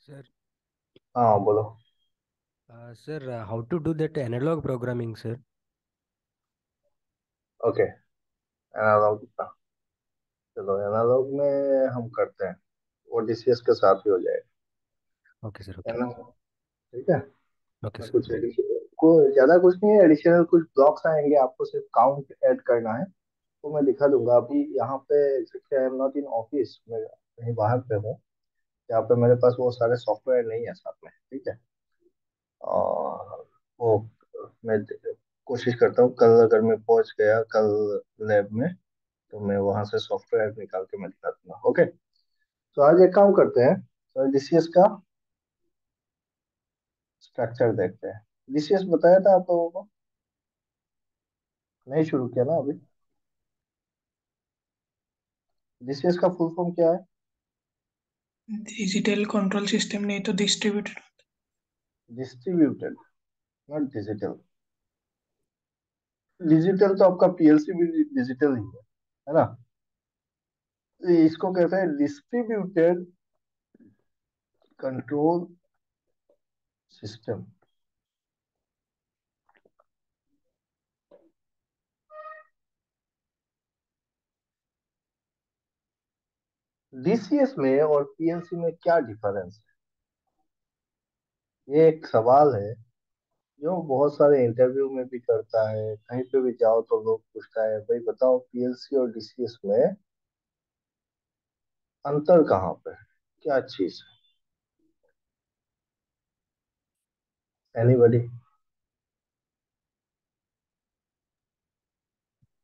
Sir, हाँ बोलो। sir, how to do that analog programming, sir? Okay, analogue का। चलो एनालॉग में हम करते हैं, वो डीसीएस के साथ ही हो जाएगा। Okay, sir. है Okay. ना? ठीक है। Okay, मैं sir. कुछ एडिशन को ज्यादा कुछ नहीं है, एडिशनल कुछ ब्लॉक्स आएंगे, आपको सिर्फ काउंट ऐड करना है। तो मैं दिखा दूंगा अभी यहाँ पे। I am not in office में, कहीं बाहर पे हूँ। यहाँ पे मेरे पास वो सारे सॉफ्टवेयर नहीं है साथ में, ठीक है। और वो मैं कोशिश करता हूँ, कल अगर मैं पहुंच गया कल लैब में, तो मैं वहां से सॉफ्टवेयर निकाल के मैं दिखा दूंगा। ओके। तो आज एक काम करते हैं, तो डीसीएस का स्ट्रक्चर देखते हैं। डीसीएस बताया था आप लोगों को? नहीं शुरू किया ना अभी? डीसीएस का फुल फॉर्म क्या है? डिजिटल कंट्रोल सिस्टम नहीं तो distributed. Distributed, not digital. Digital तो आपका पीएलसी भी डिजिटल ही है ना? तो इसको कहते हैं डिस्ट्रीब्यूटेड कंट्रोल सिस्टम। डीसीएस में और पीएलसी में क्या डिफरेंस है, ये एक सवाल है जो बहुत सारे इंटरव्यू में भी करता है, कहीं पे भी जाओ तो लोग पूछता है, भाई बताओ पीएलसी और डीसीएस में अंतर कहाँ पे है, क्या चीज है? एनीबॉडी?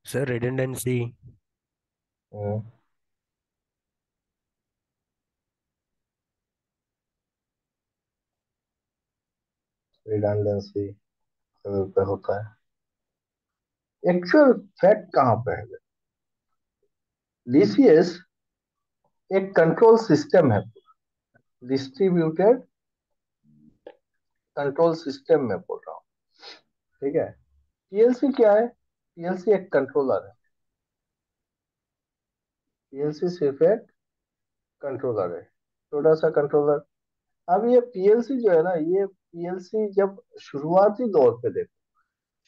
Sir, redundancy. रिडंडेंसी पे होता है। एक्चुअल फैक्ट कहाँ पे है? डीसीएस एक कंट्रोल सिस्टम है, डिस्ट्रीब्यूटेड कंट्रोल सिस्टम में बोल रहा हूँ, ठीक है। पीएलसी क्या है? पीएलसी एक कंट्रोलर है। पीएलसी सिर्फ एक कंट्रोलर है, छोटा सा कंट्रोलर। अब ये पीएलसी जो है ना, ये पीएलसी जब शुरुआती दौर पे देखो,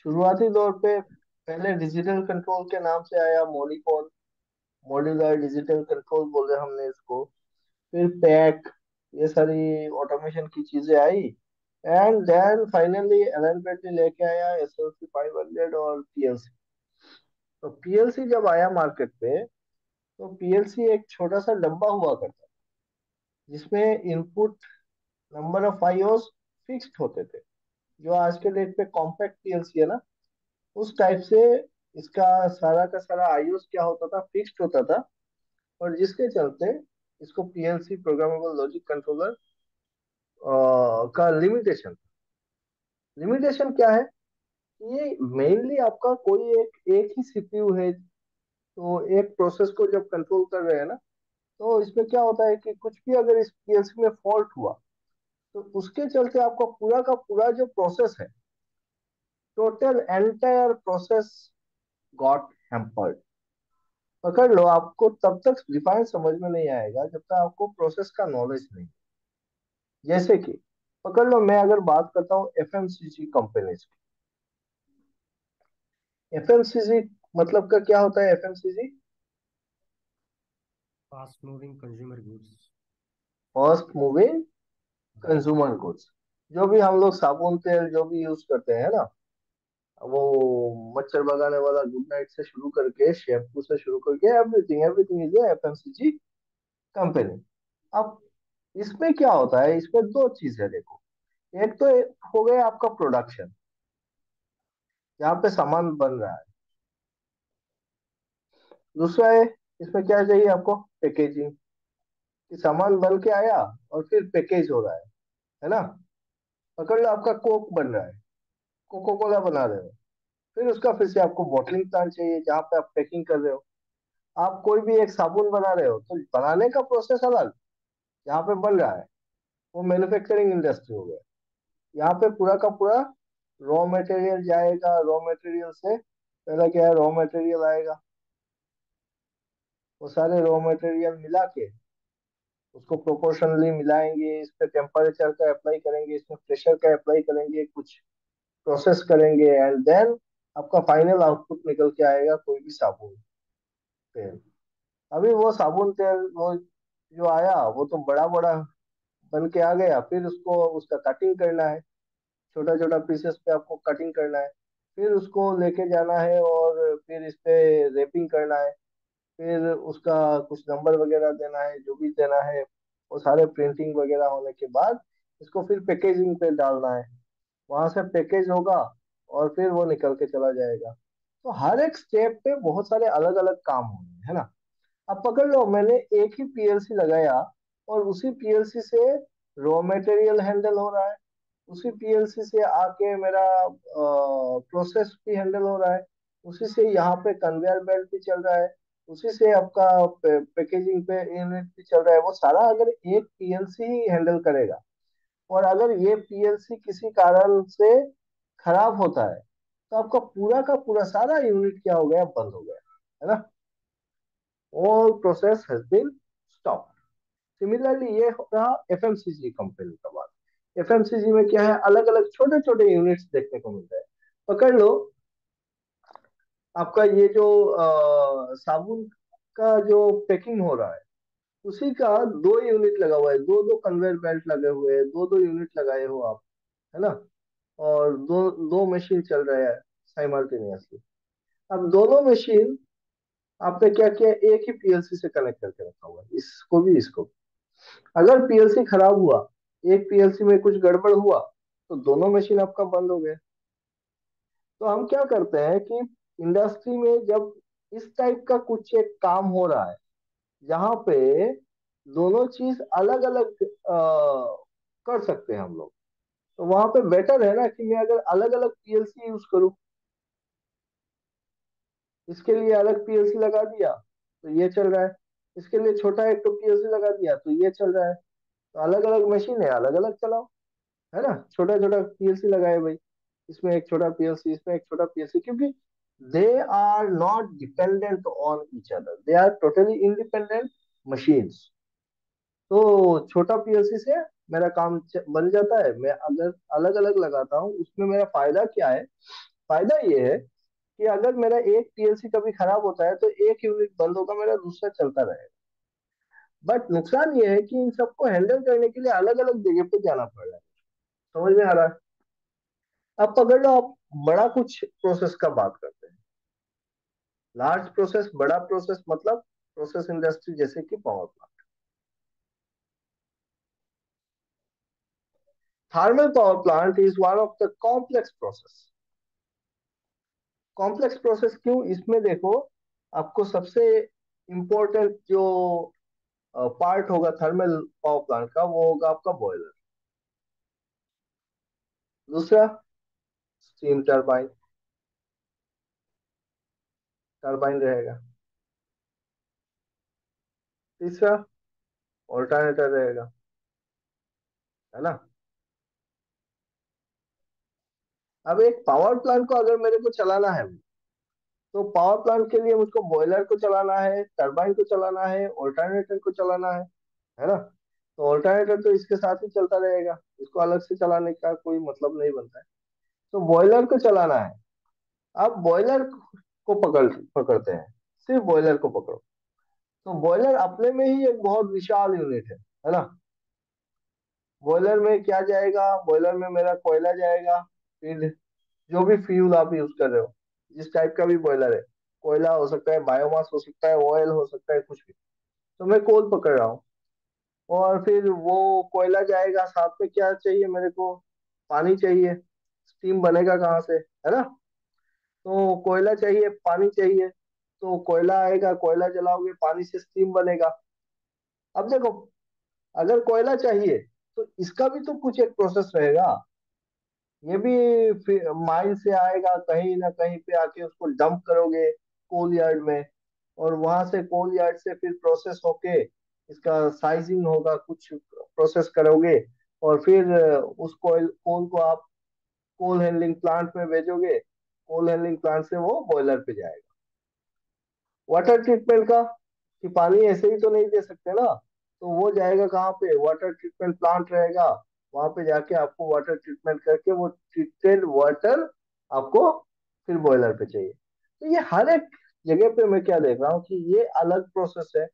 शुरुआती दौर पे पहले डिजिटल कंट्रोल के नाम से आया, मॉडिकॉन, मॉड्यूलर डिजिटल कंट्रोल बोले हमने इसको। फिर पैक, ये सारी ऑटोमेशन की चीजें आई। And then finally Allen Bradley लेके आया एसएलसी 500 और पीएलसी। तो पीएलसी जब आया मार्केट पे, तो पीएलसी एक छोटा सा डब्बा हुआ करता जिसमें input number of iOS fixed होते थे। जो आज के डेट पे कॉम्पैक्ट पीएलसी है ना, उस टाइप से इसका सारा का सारा आईओस क्या होता था, फिक्स्ड होता था। और जिसके चलते इसको पीएलसी, प्रोग्रामेबल लॉजिक कंट्रोलर का लिमिटेशन। लिमिटेशन क्या है? ये मेनली आपका कोई एक ही सीपीयू है, तो एक प्रोसेस को जब कंट्रोल कर रहे हैं ना, तो इसमें क्या होता है कि कुछ भी अगर इस पीएलसी में फॉल्ट हुआ, तो उसके चलते आपका पूरा का पूरा जो प्रोसेस है, total entire process got hampered. पकड़ लो, आपको तब तक डिफाइन समझ में नहीं आएगा जब तक आपको प्रोसेस का नॉलेज नहीं। जैसे कि पकड़ लो, मैं अगर बात करता हूँ एफएमसीजी कंपनीज की। एफएमसीजी मतलब का क्या होता है FMCG? Fast moving consumer goods. Fast moving consumer goods. जो भी हम लोग साबुन तेल जो भी यूज करते हैं ना, वो मच्छर भगाने वाला गुड नाइट से शुरू करके शैम्पू से शुरू करके everything everything is FMCG company. अब इसमें क्या होता है, इसमें दो चीजें देखो। एक तो हो गया आपका प्रोडक्शन, जहाँ पे सामान बन रहा है। दूसरा है, इसमें क्या चाहिए आपको, पैकेजिंग, कि सामान बन के आया और फिर पैकेज हो रहा है ना? पकड़ लो, आपका कोक बन रहा है, कोको कोला बना रहे हो, फिर उसका फिर से आपको बॉटलिंग प्लांट चाहिए जहाँ पे आप पैकिंग कर रहे हो। आप कोई भी एक साबुन बना रहे हो, तो बनाने का प्रोसेस अलग, जहाँ पे बन रहा है वो मैन्युफैक्चरिंग इंडस्ट्री हो गया। यहाँ पे पूरा का पूरा रॉ मटेरियल जाएगा, रॉ मटेरियल से पहला क्या है, रॉ मटेरियल आएगा, वो सारे रॉ मटेरियल मिला के उसको प्रोपोर्शनली मिलाएंगे, इस पे टेम्परेचर का अप्लाई करेंगे, इसमें प्रेशर का अप्लाई करेंगे, कुछ प्रोसेस करेंगे, एंड देन आपका फाइनल आउटपुट निकल के आएगा कोई भी साबुन तेल। अभी वो साबुन तेल वो जो आया वो तो बड़ा बड़ा बन के आ गया, फिर उसको उसका कटिंग करना है, छोटा छोटा पीसेस पे आपको कटिंग करना है, फिर उसको लेके जाना है और फिर इस पे रेपिंग करना है, फिर उसका कुछ नंबर वगैरह देना है, जो भी देना है वो सारे प्रिंटिंग वगैरह होने के बाद इसको फिर पैकेजिंग पे डालना है, वहां से पैकेज होगा और फिर वो निकल के चला जाएगा। तो हर एक स्टेप पे बहुत सारे अलग अलग काम होंगे, है ना। अब पकड़ लो मैंने एक ही पीएलसी लगाया और उसी पीएलसी से रॉ मटेरियल हैंडल हो रहा है, उसी पीएलसी से आके मेरा प्रोसेस भी हैंडल हो रहा है, उसी से यहाँ पे कन्वेयर बेल्ट भी चल रहा है, उसी से आपका पैकेजिंग पे यूनिट भी चल रहा है, वो सारा अगर एक पीएलसी ही हैंडल करेगा, और अगर ये पीएलसी किसी कारण से खराब होता है तो आपका पूरा का पूरा सारा यूनिट क्या हो गया, बंद हो गया, है ना। All process has been stop. Similarly ये हो रहा एफएमसीजी कंपनी का बात। एफएमसीजी में क्या है, अलग अलग छोटे छोटे यूनिट्स देखने को मिलते हैं। पकड़ लो आपका ये जो साबुन का जो पैकिंग हो रहा है, उसी का दो यूनिट लगा हुआ है, दो दो कन्वेयर बेल्ट लगे हुए हैं, दो दो यूनिट लगाए हो आप, है ना। और दो दो मशीन चल रहा है साइमल्टेनियसली। अब दोनों मशीन आपने क्या किया, एक ही पीएलसी से कनेक्ट करके रखा हुआ है, इसको भी इसको भी। अगर पीएलसी खराब हुआ, एक पीएलसी में कुछ गड़बड़ हुआ, तो दोनों मशीन आपका बंद हो गए। तो हम क्या करते हैं कि इंडस्ट्री में जब इस टाइप का कुछ एक काम हो रहा है जहाँ पे दोनों चीज अलग अलग कर सकते हैं हम लोग, तो वहां पे बेटर है ना कि मैं अगर अलग अलग पीएलसी यूज करूँ। इसके लिए अलग पीएलसी लगा दिया तो ये चल रहा है, इसके लिए छोटा एक तो पीएलसी लगा दिया तो ये चल रहा है। तो अलग अलग मशीन है, अलग अलग चलाओ, है ना। छोटा छोटा पीएलसी लगाए भाई, इसमें एक छोटा पीएलसी, इसमें एक छोटा पीएलसी, क्योंकि they are not dependent on each other, they are totally independent machines. तो छोटा पीएलसी से मेरा काम बन जाता है। मैं अगर अलग अलग लगाता हूँ उसमें मेरा फायदा क्या है, फायदा ये है कि अगर मेरा एक पीएलसी कभी खराब होता है तो एक यूनिट बंद होगा, मेरा दूसरा चलता रहेगा। बट नुकसान ये है कि इन सबको हैंडल करने के लिए अलग अलग जगह पे जाना पड़ रहा है। समझ में आ रहा है। अब पकड़ लो आप बड़ा कुछ प्रोसेस का बात करते हैं। लार्ज प्रोसेस, बड़ा प्रोसेस मतलब प्रोसेस इंडस्ट्री जैसे कि power plant. Thermal power plant is one of the complex process. Complex process क्यों, इसमें देखो आपको सबसे इंपॉर्टेंट जो पार्ट होगा थर्मल पावर प्लांट का वो होगा आपका बॉयलर। दूसरा स्टीम टरबाइन, टरबाइन रहेगा। तीसरा ऑल्टरनेटर रहेगा, है ना। अब एक पावर प्लांट को अगर मेरे को चलाना है तो पावर प्लांट के लिए मुझको बॉयलर को चलाना है, टरबाइन को चलाना है, ऑल्टरनेटर को चलाना है ना। तो ऑल्टरनेटर तो इसके साथ ही चलता रहेगा, इसको अलग से चलाने का कोई मतलब नहीं बनता है। तो बॉयलर को चलाना है। अब बॉयलर को पकड़ते हैं, सिर्फ बॉयलर को पकड़ो। तो बॉयलर अपने में ही एक बहुत विशाल यूनिट है ना। बॉयलर में क्या जाएगा, बॉयलर में मेरा कोयला जाएगा, फिर जो भी फ्यूल आप यूज कर रहे हो, जिस टाइप का भी बॉयलर है, कोयला हो सकता है, बायोमास हो सकता है, ऑयल हो सकता है, कुछ भी। तो मैं कोल पकड़ रहा हूँ और फिर वो कोयला जाएगा, साथ में क्या चाहिए मेरे को, पानी चाहिए। स्टीम बनेगा कहाँ से, है ना। तो कोयला चाहिए, पानी चाहिए। तो कोयला आएगा, कोयला जलाओगे, पानी से स्टीम बनेगा। अब देखो अगर कोयला चाहिए तो इसका भी तो कुछ एक प्रोसेस रहेगा। ये भी माइन से आएगा, कहीं ना कहीं पे आके उसको डंप करोगे कोल यार्ड में, और वहां से कोल यार्ड से फिर प्रोसेस होके इसका साइजिंग होगा, कुछ प्रोसेस करोगे, और फिर उस कोल कोल को आप कोल हैंडलिंग प्लांट में भेजोगे, कोल हैंडलिंग प्लांट से वो बॉयलर पे जाएगा। वाटर ट्रीटमेंट का, कि पानी ऐसे ही तो नहीं दे सकते ना, तो वो जाएगा कहाँ पे, वाटर ट्रीटमेंट प्लांट रहेगा, वहां पे जाके आपको वाटर ट्रीटमेंट करके वो ट्रीटेड वाटर आपको फिर बॉयलर पे चाहिए। तो ये हर एक जगह पे मैं क्या देख रहा हूँ कि ये अलग प्रोसेस है,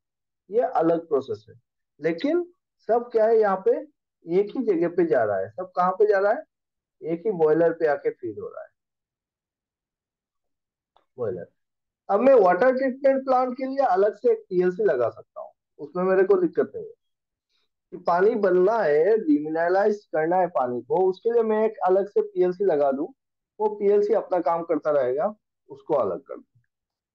ये अलग प्रोसेस है, लेकिन सब क्या है यहाँ पे, एक ही जगह पे जा रहा है, सब कहाँ पे जा रहा है, एक ही बॉयलर पे आके फीड हो रहा है, बॉयलर। अब मैं वाटर ट्रीटमेंट प्लांट के लिए अलग से एक पीएलसी लगा सकता हूँ, उसमें मेरे को दिक्कत नहीं है कि पानी बनना है, डिमिनरलाइज करना है पानी को, उसके लिए मैं एक अलग से पीएलसी लगा दूं, वो पीएलसी अपना काम करता रहेगा, उसको अलग कर दूं।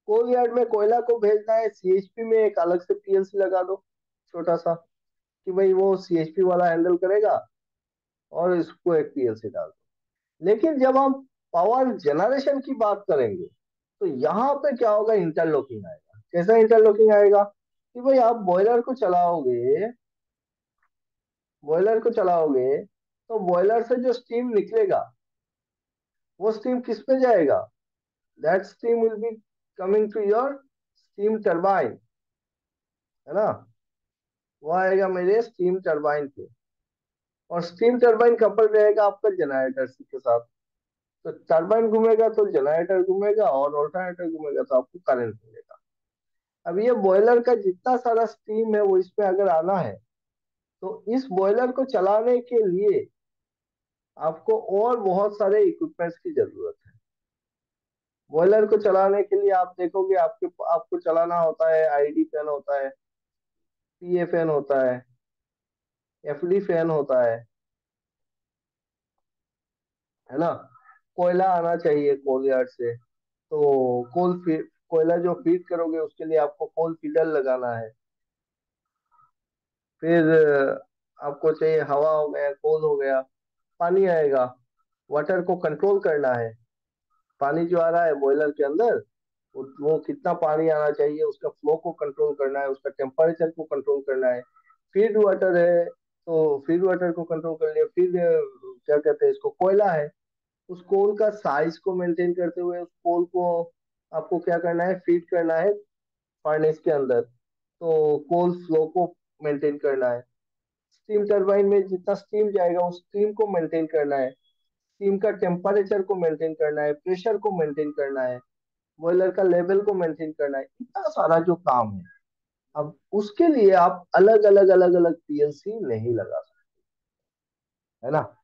कोल यार्ड में कोयला को भेजना है, सीएचपी में एक अलग से पीएलसी लगा दो, छोटा सा, कि भाई वो सीएचपी वाला हैंडल करेगा, और इसको एक पीएलसी डाल दो। लेकिन जब हम पावर जनरेशन की बात करेंगे, तो यहाँ पे क्या होगा, इंटरलॉकिंग आएगा। कैसा इंटरलॉकिंग आएगा, कि भाई आप बॉयलर को चलाओगे तो बॉयलर से जो स्टीम निकलेगा, वो स्टीम किस पे जाएगा, that steam will be coming to your steam turbine, है ना, वो आएगा मेरे स्टीम टरबाइन पे, और स्टीम टरबाइन कपल रहेगा आपका जनरेटर के साथ। तो टरबाइन घूमेगा तो जनरेटर घूमेगा, और ऑल्टरनेटर घूमेगा तो आपको करंट मिलेगा। अब ये बॉयलर का जितना सारा स्टीम है वो इसमें अगर आना है, तो इस बॉयलर को चलाने के लिए आपको और बहुत सारे इक्विपमेंट्स की जरूरत है। बॉयलर को चलाने के लिए आप देखोगे, आपको चलाना होता है, आईडी फैन होता है, पीए फैन होता है, एफडी फैन होता है ना। कोयला आना चाहिए कोल यार्ड से, तो कोयला जो फीड करोगे उसके लिए आपको कोल फीडर लगाना है। फिर आपको चाहिए हवा हो गया, कोल हो गया, पानी आएगा, वाटर को कंट्रोल करना है, पानी जो आ रहा है बॉयलर के अंदर, वो कितना पानी आना चाहिए, उसका फ्लो को कंट्रोल करना है, उसका टेम्परेचर को कंट्रोल करना है। फीड वाटर है, तो फीड वाटर को कंट्रोल कर लिया। फिर क्या कहते हैं इसको, कोयला है, उस कोल का साइज को मेंटेन करते हुए उस कोल को आपको क्या करना है, फीड करना है फर्नेस के अंदर, तो कोल फ्लो को मेंटेन करना है। स्टीम टरबाइन में जितना स्टीम जाएगा उस स्टीम को मेंटेन करना है, स्टीम का टेम्परेचर को मेंटेन करना है, प्रेशर को मेंटेन करना है, बॉयलर का लेवल को मेंटेन करना है, इतना सारा जो काम है। अब उसके लिए आप अलग अलग पीएलसी नहीं लगा सकते, है ना।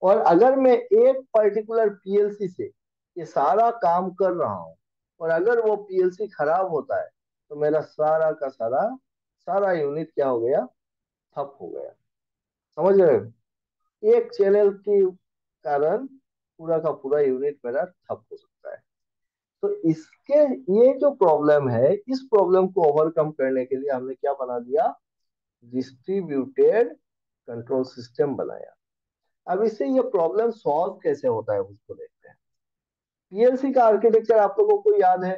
और अगर मैं एक पर्टिकुलर पीएलसी से ये सारा काम कर रहा हूं, और अगर वो पीएलसी खराब होता है, तो मेरा सारा का सारा सारा यूनिट क्या हो गया, ठप हो गया। समझ रहे हो, एक चैनल के कारण पूरा का पूरा यूनिट मेरा ठप हो सकता है। तो इसके ये जो प्रॉब्लम है, इस प्रॉब्लम को ओवरकम करने के लिए हमने क्या बना दिया, डिस्ट्रीब्यूटेड कंट्रोल सिस्टम बनाया। अब इससे ये प्रॉब्लम सॉल्व कैसे होता है उसको देखते हैं। पीएलसी का आर्किटेक्चर आप लोगों को याद है,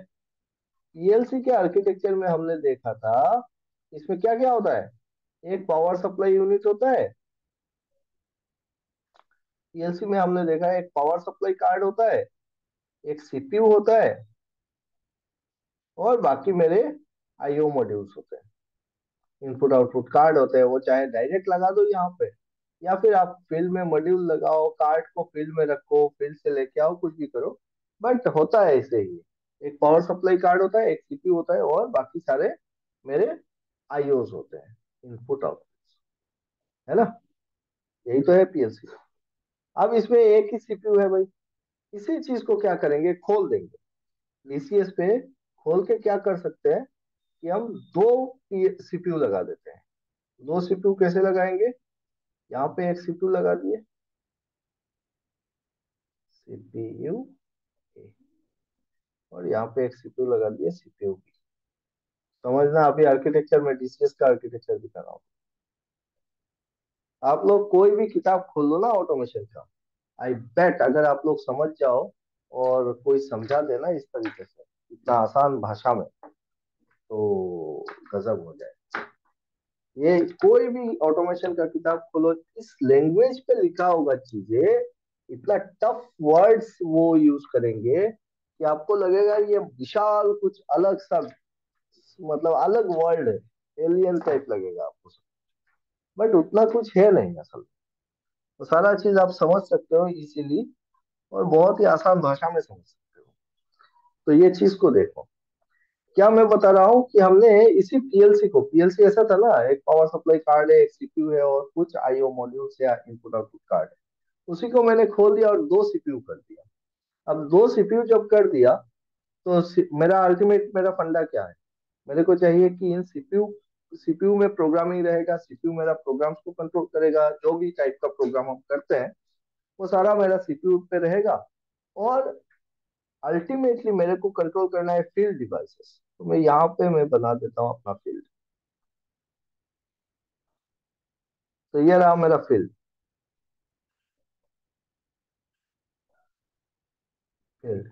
पीएलसी के आर्किटेक्चर में हमने देखा था, इसमें क्या क्या होता है, एक पावर सप्लाई यूनिट होता है, पीएलसी में हमने देखा है एक पावर सप्लाई कार्ड होता है, एक सीपीयू होता है, और बाकी मेरे आईओ मॉड्यूल्स होते हैं, इनपुट आउटपुट कार्ड होते हैं। वो चाहे डायरेक्ट लगा दो यहाँ पे, या फिर आप फील्ड में मॉड्यूल लगाओ, कार्ड को फील्ड में रखो, फील्ड से लेके आओ, कुछ भी करो, बट होता है ऐसे ही। एक पावर सप्लाई कार्ड होता है, एक सीपीयू होता है, और बाकी सारे मेरे आईओस होते हैं, इनपुट आउटपुट, है ना। यही तो है पीएलसी। अब इसमें एक ही सीपीयू है भाई, इसी चीज को क्या करेंगे, खोल देंगे डीसीएस पे, खोल के क्या कर सकते हैं कि हम दो सीपीयू लगा देते हैं। दो सीपीयू कैसे लगाएंगे, यहाँ पे एक सीपीयू लगा दिए, सीपीयू, और यहाँ पे एक सीपीयू लगा दिए, सीपीयू भी। समझना, अभी आर्किटेक्चर में डीसीएस का आर्किटेक्चर दिखा रहा हूँ। आप लोग कोई भी किताब खोल लो ना ऑटोमेशन का, आई बेट अगर आप लोग समझ जाओ और कोई समझा देना इस तरीके से, इतना आसान भाषा में, तो गजब हो जाए। ये कोई भी ऑटोमेशन का किताब खोलो, इस लैंग्वेज पे लिखा होगा चीजें, इतना टफ वर्ड्स वो यूज करेंगे कि आपको लगेगा ये विशाल कुछ अलग सा, मतलब अलग वर्ल्ड है। एलियन टाइप लगेगा आपको, बट उतना कुछ है नहीं असल में। तो सारा चीज आप समझ सकते हो इजीली, और बहुत ही आसान भाषा में समझ सकते हो। तो ये चीज को देखो, क्या मैं बता रहा हूँ कि हमने इसी पीएलसी को, पीएलसी ऐसा था ना, एक पावर सप्लाई कार्ड है, एक सीपीयू है, और कुछ आईओ मॉड्यूल्स या इनपुट आउटपुट कार्ड है। उसी को मैंने खोल दिया और दो सीपीयू कर दिया। अब दो सीपीयू जब कर दिया, तो मेरा अल्टीमेट, मेरा फंडा क्या है, मेरे को चाहिए कि इन सीपीयू सीपीयू में प्रोग्रामिंग रहेगा, सीपीयू मेरा प्रोग्राम्स को कंट्रोल करेगा, जो भी टाइप का प्रोग्राम हम करते हैं वो सारा मेरा सीपीयू पे रहेगा। और अल्टीमेटली मेरे को कंट्रोल करना है फील्ड डिवाइसेस, तो मैं यहाँ पे मैं बना देता हूँ अपना फील्ड। तो ये रहा मेरा फील्ड। फील्ड,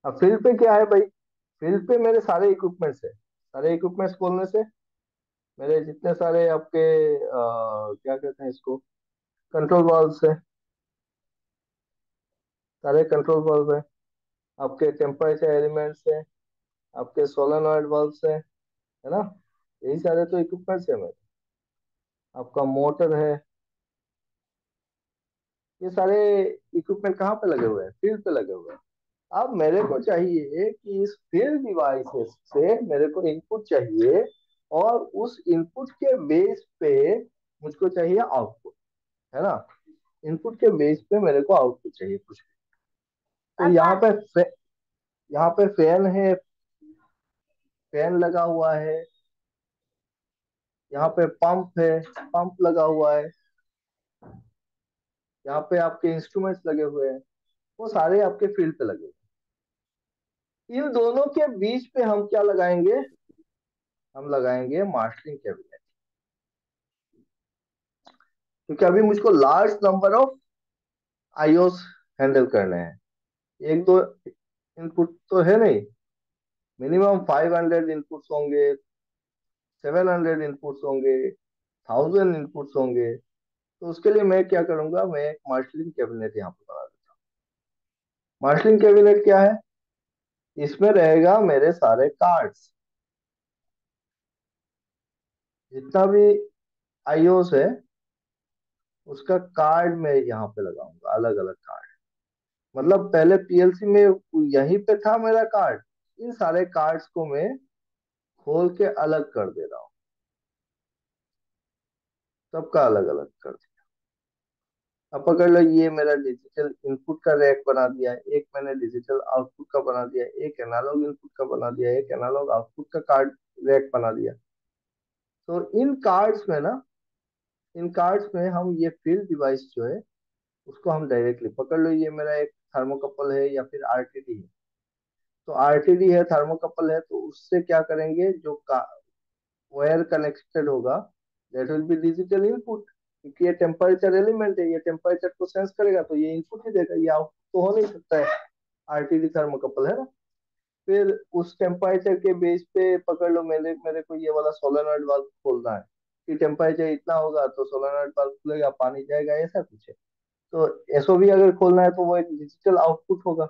अब फील्ड पे क्या है भाई, फील्ड पे मेरे सारे इक्विपमेंट्स है। सारे इक्विपमेंट्स बोलने से मेरे जितने सारे आपके क्या कहते हैं इसको, कंट्रोल वाल्व्स है, सारे कंट्रोल वाल्व है, आपके टेम्परेचर एलिमेंट्स है, आपके सोलेनॉइड वाल्व्स है ना, यही सारे तो इक्विपमेंट्स है मेरे। आपका मोटर है, ये सारे इक्विपमेंट कहाँ पे लगे हुए हैं, फील्ड पे लगे हुए हैं। अब मेरे को चाहिए कि इस फील्ड डिवाइसेस से मेरे को इनपुट चाहिए, और उस इनपुट के बेस पे मुझको चाहिए आउटपुट, है ना। इनपुट के बेस पे मेरे को आउटपुट चाहिए कुछ भी। तो यहाँ पे फैन है, फैन लगा हुआ है, यहाँ पे पंप है, पंप लगा हुआ है, यहाँ पे आपके इंस्ट्रूमेंट्स लगे हुए हैं, वो सारे आपके फील्ड पे लगे हुए हैं। इन दोनों के बीच पे हम क्या लगाएंगे, हम लगाएंगे मार्शलिंग कैबिनेट, क्योंकि अभी मुझको large number of iOS handle करने हैं। एक दो इनपुट तो है नहीं, मिनिमम 500 इनपुट्स होंगे, 700 इनपुट्स होंगे, 1000 इनपुट्स होंगे। तो उसके लिए मैं क्या करूंगा, मैं एक मार्शलिंग कैबिनेट यहाँ पे बना दूंगा। मार्शलिंग कैबिनेट क्या है, इसमें रहेगा मेरे सारे कार्ड्स, जितना भी आईओस है उसका कार्ड मैं यहाँ पे लगाऊंगा, अलग अलग कार्ड। मतलब पहले पीएलसी में यहीं पे था मेरा कार्ड, इन सारे कार्ड्स को मैं खोल के अलग कर दे रहा हूँ, सबका अलग अलग कर दिया। अब पकड़ लो, ये मेरा डिजिटल इनपुट का रैक बना दिया, एक मैंने डिजिटल आउटपुट का बना दिया, एक एनालॉग इनपुट का बना दिया, एक एनालॉग आउटपुट का कार्ड रैक बना दिया। तो इन कार्ड्स में ना, इन कार्ड्स में हम ये फील्ड डिवाइस जो है उसको हम डायरेक्टली पकड़ लो, ये मेरा एक थर्मोकपल है या फिर आरटीडी है। तो आरटीडी है, थर्मोकपल है, तो उससे क्या करेंगे, जो वायर कनेक्टेड होगा, that will be digital input, क्योंकि ये टेम्परेचर एलिमेंट है, ये टेम्परेचर को सेंस करेगा, तो ये इनपुट ही देगा, ये आउटपुट तो हो नहीं सकता है। आरटीडी थर्मोकपल है ना। फिर उस टेम्परेचर के बेस पे पकड़ लो, मेरे मेरे को ये वाला सोलेनॉइड वाल्व खोलना है, कि टेम्परेचर इतना होगा तो सोलेनॉइड वाल्व खुलेगा, पानी जाएगा, ऐसा कुछ है। तो एसओबी अगर खोलना है तो वो एक डिजिटल आउटपुट होगा,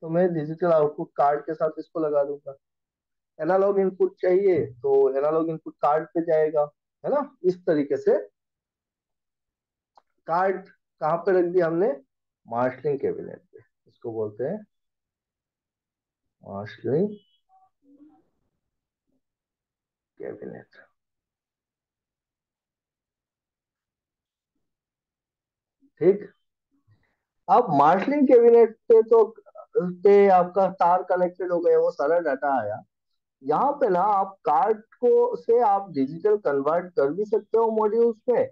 तो मैं डिजिटल आउटपुट कार्ड के साथ इसको लगा दूंगा। एनालॉग इनपुट चाहिए तो एनालॉग इनपुट कार्ड पे जाएगा, है ना। इस तरीके से कार्ड कहाँ पे रख दिया हमने, मार्शलिंग कैबिनेट पे, इसको बोलते हैं मार्शलिंग कैबिनेट। ठीक। अब मार्शलिंग कैबिनेट पे तो पे आपका तार कनेक्टेड हो गया, वो सारा डाटा आया। यहाँ पे ना आप कार्ड को से आप डिजिटल कन्वर्ट कर भी सकते हो मॉड्यूल्स में,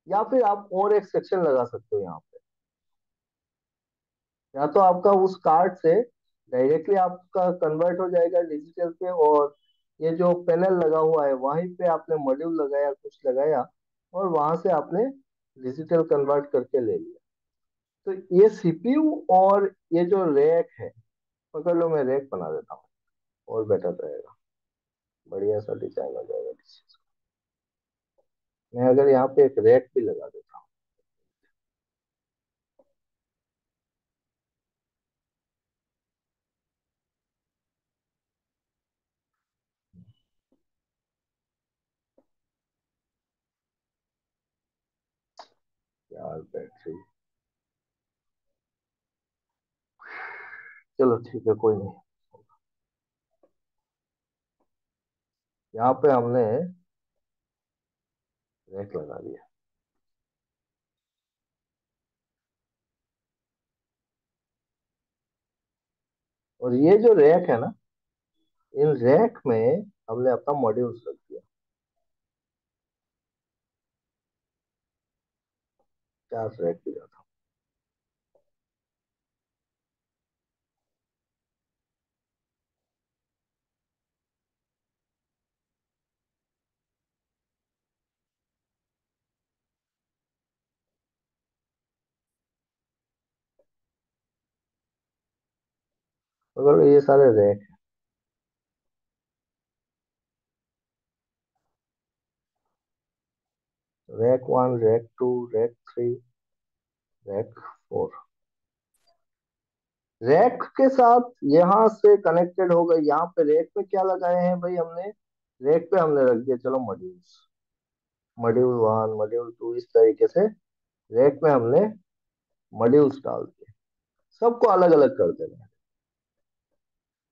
या फिर आप और एक सेक्शन लगा सकते हो यहाँ पे। या तो आपका उस कार्ड से डायरेक्टली आपका कन्वर्ट हो जाएगा डिजिटल पे, और ये जो पैनल लगा हुआ है वहीं पे आपने मॉड्यूल लगाया, कुछ लगाया, और वहां से आपने डिजिटल कन्वर्ट करके ले लिया। तो ये सीपीयू और ये जो रैक है, पकड़ लो, मैं रैक बना देता हूँ, और बेटर रहेगा, बढ़िया सा डिजाइन हो जाएगा इस चीज का। मैं अगर यहाँ पे एक रैक भी लगा देता हूँ, 4 बैटरी, चलो ठीक है कोई नहीं। यहाँ पे हमने रैक लगा दिया, और ये जो रैक है ना, इन रैक में हमने अपना मॉड्यूल्स रख दिया। 4 रैक दिया था। मगर ये सारे rack, rack 1, rack 2, rack 3, rack 4, rack के साथ यहाँ से कनेक्टेड हो गए। यहाँ पे रैक पे क्या लगाए हैं भाई हमने, रैक पे हमने रख दिया चलो मॉड्यूल्स, मॉड्यूल 1, मॉड्यूल 2, इस तरीके से रैक में हमने मॉड्यूल्स डाल दिए, सबको अलग अलग कर देना है।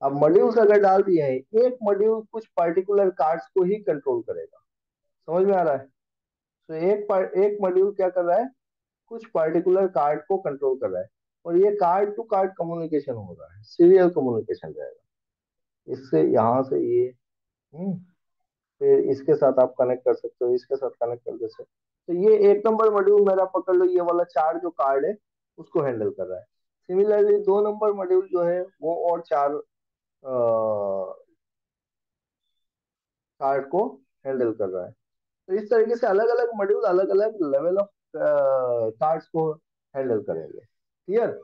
अब मॉड्यूल्स अगर डाल दिए हैं, एक मॉड्यूल कुछ पर्टिकुलर कार्ड्स को ही कंट्रोल करेगा, समझ में आ रहा है? तो एक मॉड्यूल क्या कर रहा है, कुछ पर्टिकुलर कार्ड को कंट्रोल कर रहा है, और ये कार्ड टू कार्ड कम्युनिकेशन हो रहा है, सीरियल कम्युनिकेशन रहेगा। इससे यहाँ से ये, हम्म, फिर इसके साथ आप कनेक्ट कर सकते हो, इसके साथ कनेक्ट कर सकते हो। तो ये 1 नंबर मॉड्यूल मेरा पकड़ लो, ये वाला 4 जो कार्ड है उसको हैंडल कर रहा है। सिमिलरली 2 नंबर मॉड्यूल जो है वो और 4 कार्ड को हैंडल कर रहा है। तो इस तरीके से अलग अलग मॉड्यूल अलग अलग लेवल ऑफ कार्ड्स को हैंडल करेंगे। क्लियर?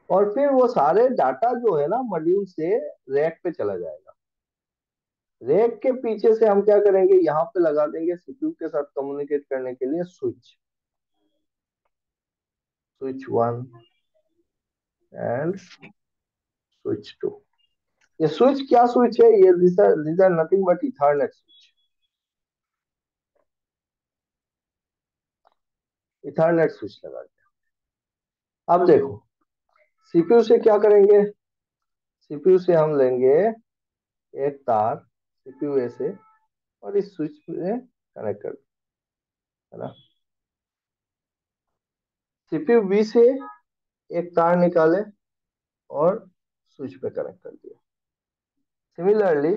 और फिर वो सारे डाटा जो है ना मॉड्यूल से रैक पे चला जाएगा। रैक के पीछे से हम क्या करेंगे, यहाँ पे लगा देंगे सीपीयू के साथ कम्युनिकेट करने के लिए स्विच, स्विच 1 एंड स्विच 2। ये स्विच क्या स्विच है, ये these are nothing but Ethernet switch, Ethernet switch लगा दिया। अब देखो सीपीयू से क्या करेंगे, सीपीयू से हम लेंगे एक तार सीपीयू ए से और इस स्विच में कनेक्ट कर, है ना। सीपीयू बी से एक तार निकाले और स्विच पे कनेक्ट कर दिया। सिमिलरली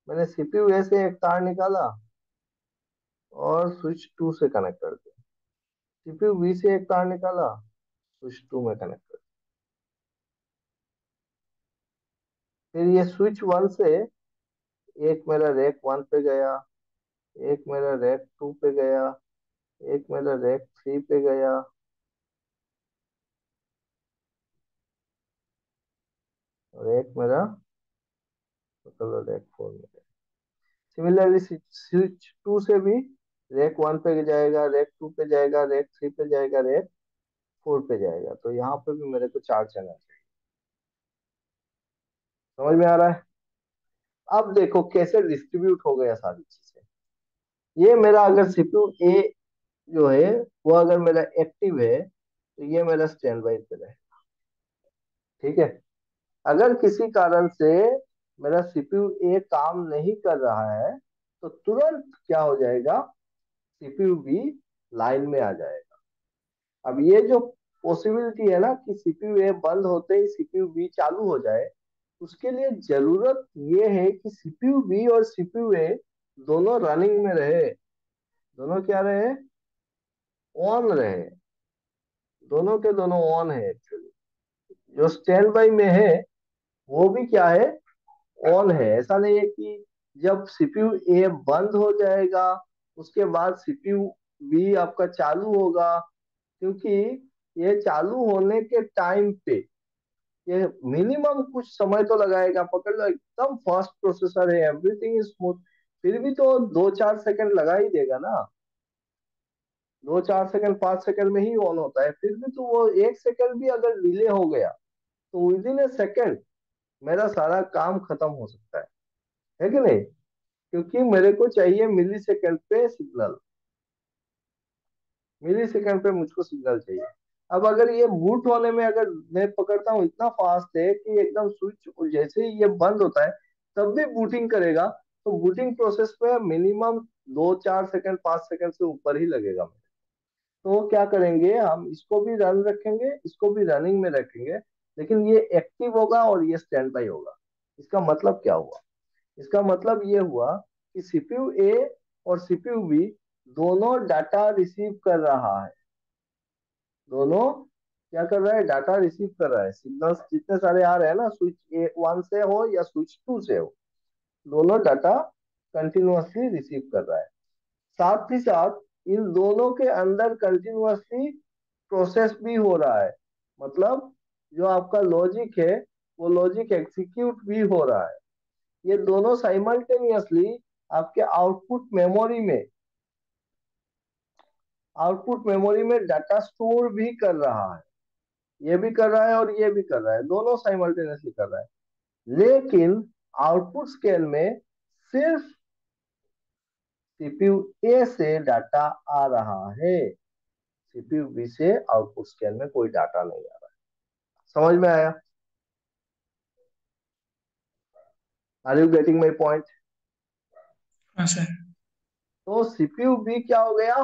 मैंने सीपीयू ए से एक तार निकाला और स्विच 2 से कनेक्ट कर दिया। सीपीयू बी से एक तार निकाला, स्विच 2 में कनेक्ट कर दिया। फिर ये स्विच 1 से एक मेरा रैक 1 पे गया, एक मेरा रैक 2 पे गया, एक मेरा रैक 3 पे गया, और एक मेरा मतलब रैक 4 में गया। सिमिलरली स्विच 2 से भी रैक 1 पे जाएगा, रैक 2 पे जाएगा, रैक 3 पे जाएगा, रैक 4 पे जाएगा। तो यहाँ पे भी मेरे को 4 चैनल चाहिए। समझ में आ रहा है? अब देखो कैसे डिस्ट्रीब्यूट हो गया सारी चीजें। ये मेरा अगर सीपीयू ए जो है वो अगर मेरा एक्टिव है तो ये मेरा स्टैंड बाई पे रहे, ठीक है। अगर किसी कारण से मेरा सीपीयू ए काम नहीं कर रहा है तो तुरंत क्या हो जाएगा, सीपीयू बी लाइन में आ जाएगा। अब ये जो पॉसिबिलिटी है ना कि सीपीयू ए बंद होते ही सीपीयू बी चालू हो जाए, उसके लिए जरूरत ये है कि सीपीयू बी और सीपीयू ए दोनों रनिंग में रहे, दोनों क्या रहे, ऑन रहे, दोनों के दोनों ऑन है एक्चुअली। जो स्टैंड बाई में है वो भी क्या है, ऑन है। ऐसा नहीं है कि जब सीपीयू ए बंद हो जाएगा उसके बाद सीपीयू बी आपका चालू होगा, क्योंकि ये चालू होने के टाइम पे ये मिनिमम कुछ समय तो लगाएगा। पकड़ लो एकदम फास्ट प्रोसेसर है, एवरीथिंग इज स्मूथ, फिर भी तो 2-4 सेकंड लगा ही देगा ना, 2-4 सेकंड 5 सेकंड में ही ऑन होता है। फिर भी तो वो 1 सेकंड भी अगर डिले हो गया तो विद इन ए सेकंड मेरा सारा काम खत्म हो सकता है कि नहीं? क्योंकि मेरे को चाहिए मिली सेकंड पे सिग्नल। मिली सेकंड पे मुझको सिग्नल चाहिए। अब अगर ये बूट होने में अगर मैं पकड़ता हूँ इतना फास्ट है कि एकदम स्विच जैसे ही ये बंद होता है तब भी बूटिंग करेगा, तो बूटिंग प्रोसेस पे मिनिमम 2-4 सेकंड 5 सेकंड से ऊपर ही लगेगा। तो क्या करेंगे, हम इसको भी रन रखेंगे, इसको भी रनिंग में रखेंगे, लेकिन ये एक्टिव होगा और ये स्टैंड बाई होगा। इसका मतलब क्या हुआ? इसका मतलब ये हुआ कि सीपीयू ए और सीपीयू बी दोनों डाटा रिसीव कर रहा है। दोनों क्या कर रहा है? डाटा रिसीव कर रहा है। सिग्नल्स जितने सारे आ रहे हैं ना, स्विच ए वन से हो या स्विच टू से हो, दोनों डाटा कंटिन्यूअसली रिसीव कर रहा है। साथ ही साथ इन दोनों के अंदर कंटिन्यूअसली प्रोसेस भी हो रहा है। मतलब जो आपका लॉजिक है वो लॉजिक एग्जीक्यूट भी हो रहा है। ये दोनों साइमल्टेनियसली आपके आउटपुट मेमोरी में डाटा स्टोर भी कर रहा है। ये भी कर रहा है और ये भी कर रहा है, दोनों साइमल्टेनियसली कर रहा है। लेकिन आउटपुट स्केल में सिर्फ सीपीयू ए से डाटा आ रहा है, सीपीयू बी से आउटपुट स्केल में कोई डाटा नहीं आ रहा है। समझ में आया? Are you getting my point? हाँ सर। तो सीपीयू बी क्या हो गया?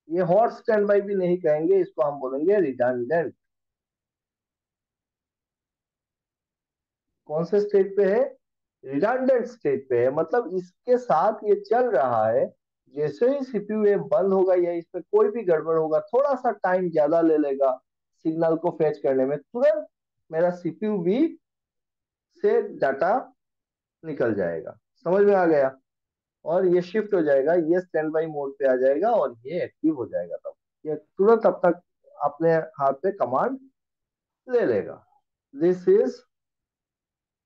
ये हॉट स्टैंड बाई भी नहीं कहेंगे, इसको हम बोलेंगे रिडंडेंट। कौन से स्टेट पे है? रिडंडेंट स्टेट पे है। मतलब इसके साथ ये चल रहा है, जैसे ही सीपीयू ये बंद होगा या इसमें कोई भी गड़बड़ होगा, थोड़ा सा टाइम ज्यादा ले लेगा सिग्नल को फेच करने में, तुरंत मेरा सीपीयू भी से डाटा निकल जाएगा। समझ में आ गया? और ये शिफ्ट हो जाएगा, ये स्टैंड बाई मोड पे आ जाएगा और ये एक्टिव हो जाएगा। तब ये तुरंत अब तक अपने हाथ पे कमांड ले लेगा। This is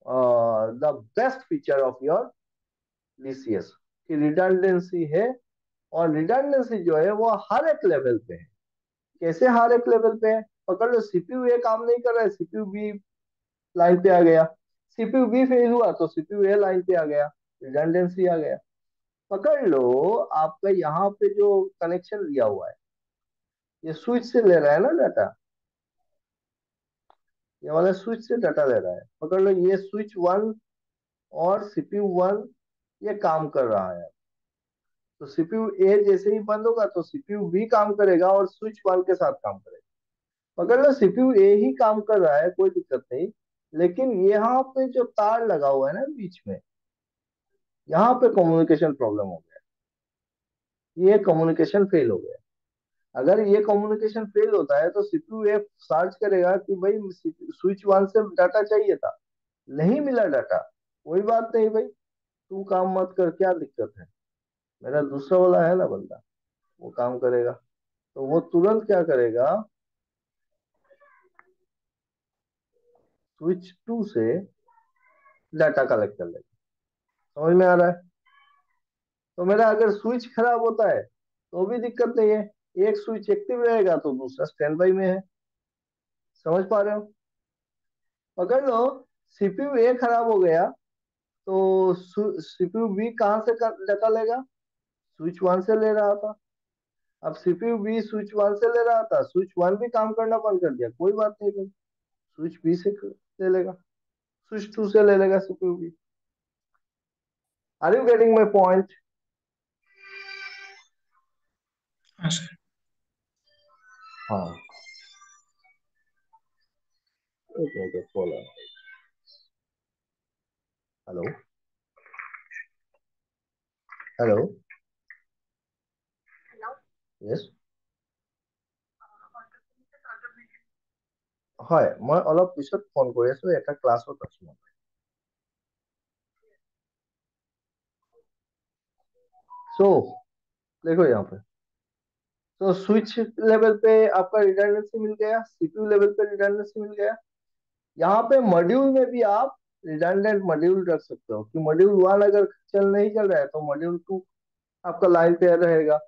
the best feature of your DCS की रिडंडेंसी है। और रिडंडेंसी जो है वो हर एक लेवल पे है। कैसे हर एक लेवल पे है? पकड़ लो, सीपीयू ए काम नहीं कर रहा है, सीपीयू बी लाइन पे आ गया। सीपीयू बी फेल हुआ तो सीपीयू ए लाइन पे आ गया, रिडंडेंसी आ गया। पकड़ लो, आपका यहाँ पे जो कनेक्शन दिया हुआ है ये स्विच से ले रहा है ना डाटा, ये वाला स्विच से डाटा ले रहा है। पकड़ लो, ये स्विच वन और सीपीयू वन ये काम कर रहा है। तो सीपीयू ए जैसे ही बंद होगा तो सीपीयू बी काम करेगा और स्विच वन के साथ काम करेगा। पकड़ लो, सीपीयू ए ही काम कर रहा है, कोई दिक्कत नहीं। लेकिन यहाँ पे जो तार लगा हुआ है ना बीच में, यहाँ पे कम्युनिकेशन प्रॉब्लम हो गया, ये कम्युनिकेशन फेल हो गया। अगर ये कम्युनिकेशन फेल होता है तो सीपीयू ए सर्च करेगा कि भाई स्विच वन से डाटा चाहिए था, नहीं मिला डाटा, कोई बात नहीं भाई, तू काम मत कर, क्या दिक्कत है, मेरा दूसरा वाला है ना बंदा, वो काम करेगा। तो वो तुरंत क्या करेगा, स्विच टू से डाटा कलेक्ट कर लेगा। समझ में आ रहा है? तो मेरा अगर स्विच खराब होता है तो भी दिक्कत नहीं है, एक स्विच एक्टिव रहेगा तो दूसरा स्टैंड बाई में है। समझ पा रहे हो? पकड़ लो, सीपीयू ए खराब हो गया तो सीपीयू बी कहाँ से डाटा लेगा? स्विच वन से ले रहा था। अब सीपीयू बी स्विच वन से ले रहा था, स्विच वन भी काम करना बंद कर दिया, कोई बात नहीं भाई, स्विच बी से ले लेगा, स्विच टू से ले लेगा CPU B. Are you getting my point? हाँ सर। हाँ। एक मिनट, कॉल आ। हेलो। हेलो। यस। হয়, মই অলপ পিছত ফোন কৰি আছো, এটা ক্লাছত আছো মই। सो देखो यहाँ पे, तो स्विच लेवल पे आपका रिडंडेंसी मिल गया, सीपीयू लेवल पे रिडंडेंसी मिल गया। यहाँ पे मॉड्यूल में भी आप रिडंडेंट मॉड्यूल रख सकते हो कि मॉड्यूल वन अगर नहीं चल रहा है तो मॉड्यूल टू आपका लाइन पे रहेगा,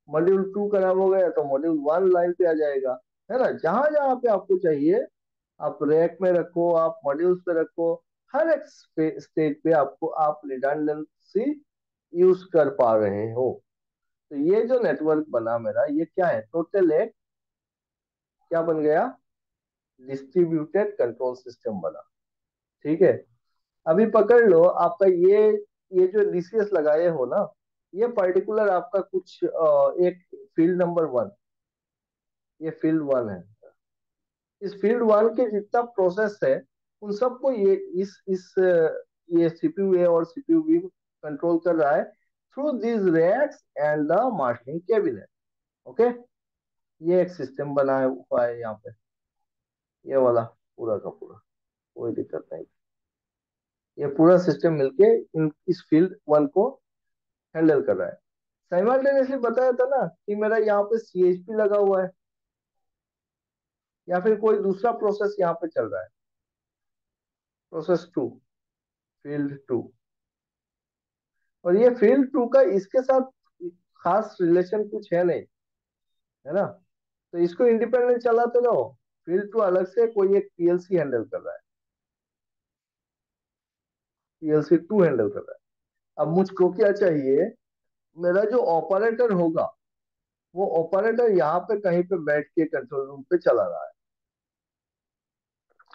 मॉड्यूल टू खराब हो गया तो मॉड्यूल वन लाइन पे आ जाएगा। है ना? जहां जहां पे आपको चाहिए आप रैक में रखो, आप मॉड्यूल्स पे रखो, हर एक स्टेज पे आपको आप रिडंडेंसी यूज कर पा रहे हो। तो ये जो नेटवर्क बना मेरा, ये क्या है, टोटल एक क्या बन गया, डिस्ट्रीब्यूटेड कंट्रोल सिस्टम बना। ठीक है, अभी पकड़ लो आपका ये जो डीसीएस लगाए हो ना, ये पर्टिकुलर आपका कुछ एक फील्ड नंबर 1, ये फील्ड 1 है। इस फील्ड 1 के जितना प्रोसेस है, उन सबको ये इस ये सीपीयू ए और सीपीयू बी कंट्रोल कर रहा है through this racks and the marshalling cabinet. Okay, ये एक सिस्टम बनाया हुआ है यहाँ पे, ये वाला पूरा का पूरा, कोई दिक्कत नहीं। ये पूरा सिस्टम मिलके इस फील्ड 1 को हैंडल कर रहा है। साइमल्टेनियसली बताया था ना कि मेरा यहाँ पे सीएचपी लगा हुआ है, या फिर कोई दूसरा प्रोसेस यहाँ पे चल रहा है, प्रोसेस 2, फील्ड 2। और ये फील्ड 2 का इसके साथ खास रिलेशन कुछ है नहीं, है ना, तो इसको इंडिपेंडेंट चलाते रहो। फील्ड 2 अलग से कोई एक पीएलसी हैंडल कर रहा है, पीएलसी 2 हैंडल कर रहा है। अब मुझको क्या चाहिए, मेरा जो ऑपरेटर होगा, वो ऑपरेटर यहाँ पे कहीं पे बैठ के कंट्रोल रूम पे चला रहा है,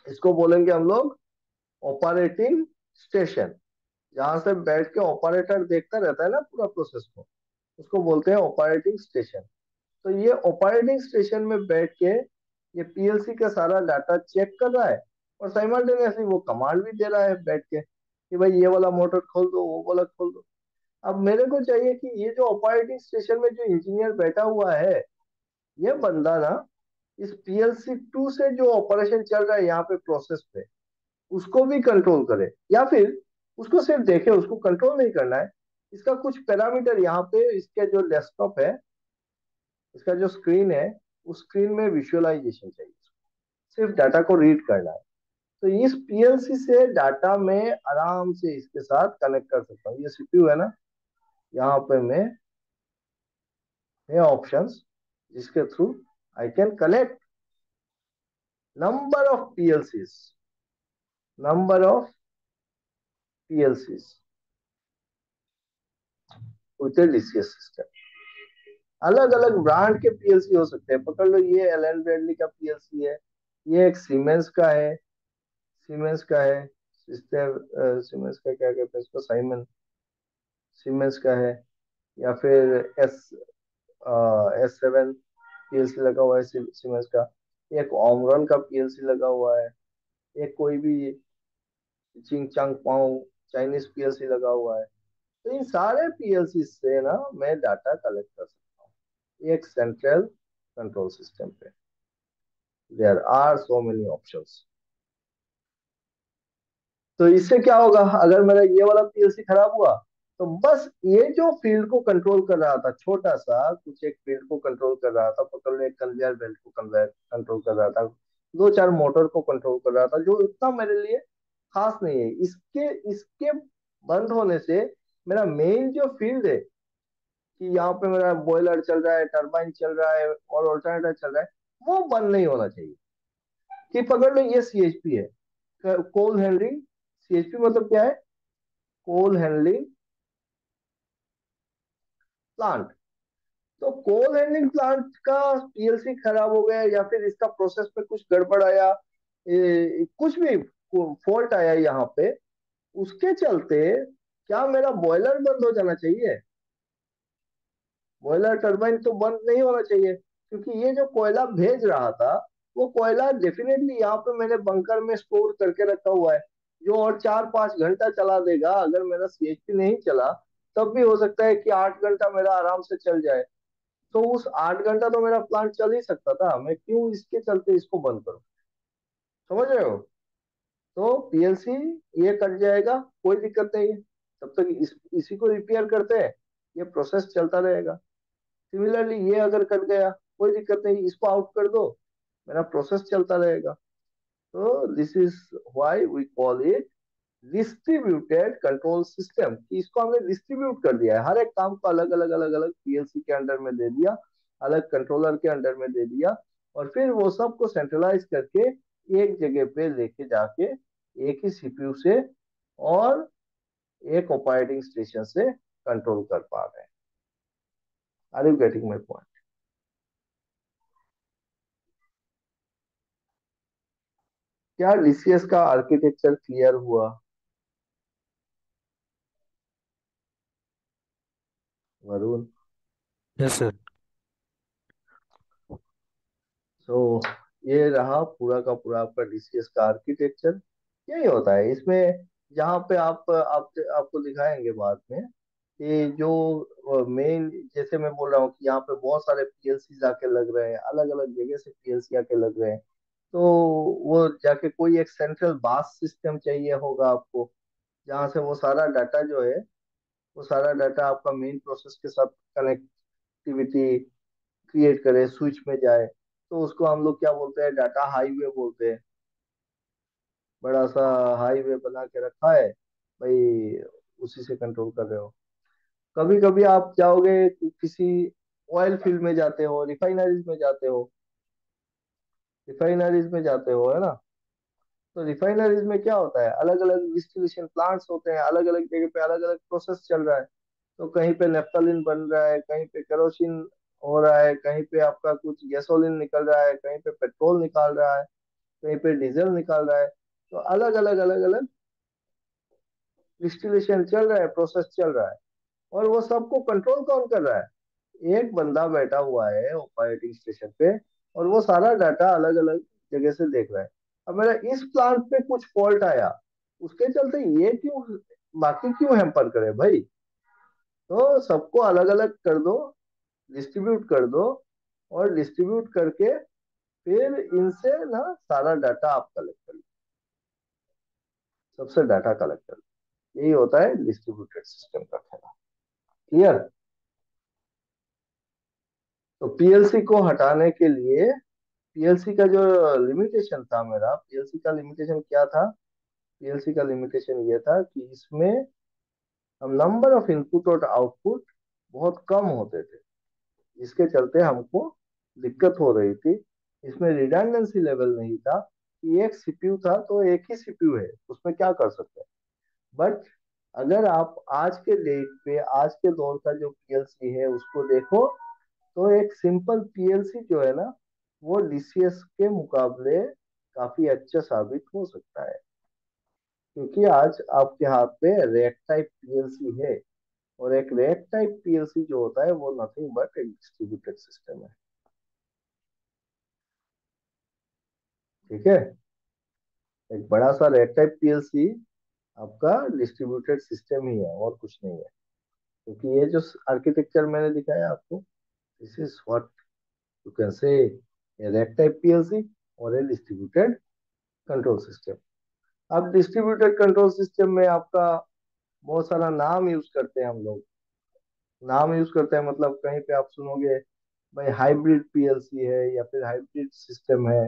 इसको बोलेंगे हम लोग ऑपरेटिंग स्टेशन। जहां से बैठ के ऑपरेटर देखता रहता है ना पूरा प्रोसेस को, उसको बोलते हैं ऑपरेटिंग स्टेशन। तो ये ऑपरेटिंग स्टेशन में बैठ के ये पीएलसी का सारा डाटा चेक कर रहा है, और साइमल्टेनियसली वो कमांड भी दे रहा है बैठ के कि भाई ये वाला मोटर खोल दो, वो वाला खोल दो। अब मेरे को चाहिए कि ये जो ऑपरेटिंग स्टेशन में जो इंजीनियर बैठा हुआ है, ये बंदा ना इस पीएलसी 2 से जो ऑपरेशन चल रहा है यहाँ पे प्रोसेस पे, उसको भी कंट्रोल करे, या फिर उसको सिर्फ देखे, उसको कंट्रोल नहीं करना है। इसका कुछ पैरामीटर यहाँ पे, इसका जो डेस्कटॉप है, इसका जो स्क्रीन है, उस स्क्रीन में विजुअलाइजेशन चाहिए, सिर्फ डाटा को रीड करना है। तो इस पीएलसी से डाटा में आराम से इसके साथ कनेक्ट कर सकता हूँ। ये सीपीयू है ना, यहाँ पे मैं है ऑप्शंस जिसके through I can connect number of पीएलसीज, number of पीएलसीज with DCS system. अलग अलग ब्रांड के पीएलसी हो सकते हैं, पकड़ लो ये एलन ब्रैडली का पीएलसी है, ये एक सीमेंस का है, सीमेंस का है सिस्टम, सीमेंस का क्या कहते हैं इसको, साइमन, सीमेंस का है। या फिर S7 पीएलसी लगा हुआ है सीमेंस का। एक ओमरॉन का पीएलसी लगा हुआ है, एक कोई भी चिंग चांग पाओ चाइनीज पीएलसी लगा हुआ है। तो इन सारे पीएलसी से ना मैं डाटा कलेक्ट कर सकता हूँ एक सेंट्रल कंट्रोल सिस्टम पे। There are so many options. तो इससे क्या होगा, अगर मेरा ये वाला पीएलसी खराब हुआ, तो बस ये जो फील्ड को कंट्रोल कर रहा था, छोटा सा कुछ एक फील्ड को कंट्रोल कर रहा था, पकड़ लो एक कन्वेयर बेल्ट को कन्वेयर कंट्रोल कर रहा था, दो चार मोटर को कंट्रोल कर रहा था, जो इतना मेरे लिए खास नहीं है। इसके इसके बंद होने से मेरा मेन जो फील्ड है, कि यहाँ पे मेरा बॉयलर चल रहा है, टरबाइन चल रहा है और ऑल्टरनेटर चल रहा है, वो बंद नहीं होना चाहिए। कि पकड़ लो ये सीएचपी है, कोल हैंडलिंग। सीएचपी मतलब क्या है, कोल हैंडलिंग प्लांट। तो कोल हैंडलिंग प्लांट का पीएलसी खराब हो गया, या फिर इसका प्रोसेस पे कुछ गड़बड़ आया, कुछ भी फॉल्ट आया यहाँ पे, उसके चलते क्या मेरा बॉयलर बंद हो जाना चाहिए? बॉयलर टरबाइन तो बंद नहीं होना चाहिए, क्योंकि ये जो कोयला भेज रहा था, वो कोयला डेफिनेटली यहाँ पे मैंने बंकर में स्टोर करके रखा हुआ है, जो और 4-5 घंटा चला देगा। अगर मेरा सीएचपी नहीं चला, तब भी हो सकता है कि 8 घंटा मेरा आराम से चल जाए। तो उस 8 घंटा तो मेरा प्लांट चल ही सकता था, मैं क्यों इसके चलते इसको बंद करूं? समझ रहे हो? तो पीएलसी ये कट जाएगा, कोई दिक्कत नहीं है, तब तक इसी को रिपेयर करते हैं, ये प्रोसेस चलता रहेगा। सिमिलरली ये अगर कट गया, कोई दिक्कत नहीं, इसको आउट कर दो, मेरा प्रोसेस चलता रहेगा। तो this is why we call it distributed control system, कि इसको हमने डिस्ट्रीब्यूट कर दिया है, हर एक काम को अलग अलग अलग अलग पीएलसी के अंडर में दे दिया, अलग कंट्रोलर के अंडर में दे दिया, और फिर वो सबको सेंट्रलाइज करके एक जगह पे लेके जाके एक ही सीपीयू से और एक ऑपरेटिंग स्टेशन से कंट्रोल कर पा रहे हैं। Are you getting my point? क्या डीसीएस का आर्किटेक्चर क्लियर हुआ? वरुण? Yes sir. तो ये रहा पूरा का पूरा आपका डीसीएस का आर्किटेक्चर। यही होता है इसमें। जहाँ पे आपको दिखाएंगे बाद में कि जो मेन, जैसे मैं बोल रहा हूँ कि यहाँ पे बहुत सारे पीएलसी आके लग रहे हैं, अलग अलग जगह से पीएलसी आके लग रहे हैं। तो वो जाके कोई एक सेंट्रल बास सिस्टम चाहिए होगा आपको, जहाँ से वो सारा डाटा जो है, वो सारा डाटा आपका मेन प्रोसेस के साथ कनेक्टिविटी क्रिएट करे, स्विच में जाए। तो उसको हम लोग क्या बोलते हैं, डाटा हाईवे बोलते हैं। बड़ा सा हाईवे बना के रखा है भाई, उसी से कंट्रोल कर रहे हो। कभी कभी आप जाओगे किसी ऑयल फील्ड में जाते हो, रिफाइनरीज में जाते हो, है ना? तो रिफाइनरीज में क्या होता है, अलग अलग डिस्टिलेशन प्लांट्स होते हैं, अलग अलग जगह पे अलग अलग प्रोसेस चल रहा है। तो कहीं पे नेफ्थलीन बन रहा है, कहीं पे केरोसिन हो रहा है, कहीं पे आपका कुछ गैसोलीन निकल रहा है, कहीं पे पेट्रोल निकाल रहा है, कहीं पे डीजल निकाल रहा है। तो अलग अलग डिस्टिलेशन चल रहा है, प्रोसेस चल रहा है। और वो सबको कंट्रोल कौन कर रहा है? एक बंदा बैठा हुआ है ऑपरेटिंग स्टेशन पे, और वो सारा डाटा अलग अलग जगह से देख रहा है। अब मेरा इस प्लांट पे कुछ फॉल्ट आया, उसके चलते ये क्यों, बाकी क्यों हैम्पर करे भाई? तो सबको अलग अलग कर दो, डिस्ट्रीब्यूट कर दो, और डिस्ट्रीब्यूट करके फिर इनसे ना सारा डाटा आप कलेक्ट कर लो, सबसे डाटा कलेक्ट कर लो। यही होता है डिस्ट्रीब्यूटेड सिस्टम का खेला। क्लियर? तो पीएलसी को हटाने के लिए, पीएलसी का जो लिमिटेशन था, मेरा पीएलसी का लिमिटेशन क्या था? पीएलसी का लिमिटेशन ये था कि इसमें हम नंबर ऑफ इनपुट और आउटपुट बहुत कम होते थे, जिसके चलते हमको दिक्कत हो रही थी। इसमें रिडंडेंसी लेवल नहीं था कि एक सीपीयू था तो एक ही सीपीयू है, उसमें क्या कर सकते हैं। बट अगर आप आज के डेट पे, आज के दौर का जो पीएलसी है उसको देखो, तो एक सिंपल पीएलसी जो है ना, वो डीसीएस के मुकाबले काफी अच्छा साबित हो सकता है। क्योंकि आज आपके हाथ पे रैक टाइप पीएलसी है, और एक रैक टाइप पीएलसी जो होता है वो नथिंग बट एक डिस्ट्रीब्यूटेड सिस्टम है। ठीक है? एक बड़ा सा रैक टाइप पीएलसी आपका डिस्ट्रीब्यूटेड सिस्टम ही है, और कुछ नहीं है। क्योंकि ये जो आर्किटेक्चर मैंने दिखाया आपको, this is what you can say A rack type PLC और ए डिस्ट्रीब्यूटेड कंट्रोल सिस्टम। अब डिस्ट्रीब्यूटेड कंट्रोल सिस्टम में आपका बहुत सारा नाम यूज करते हैं हम लोग। नाम यूज करते हैं मतलब कहीं पे आप सुनोगे भाई हाइब्रिड पीएलसी है, या फिर हाइब्रिड सिस्टम है।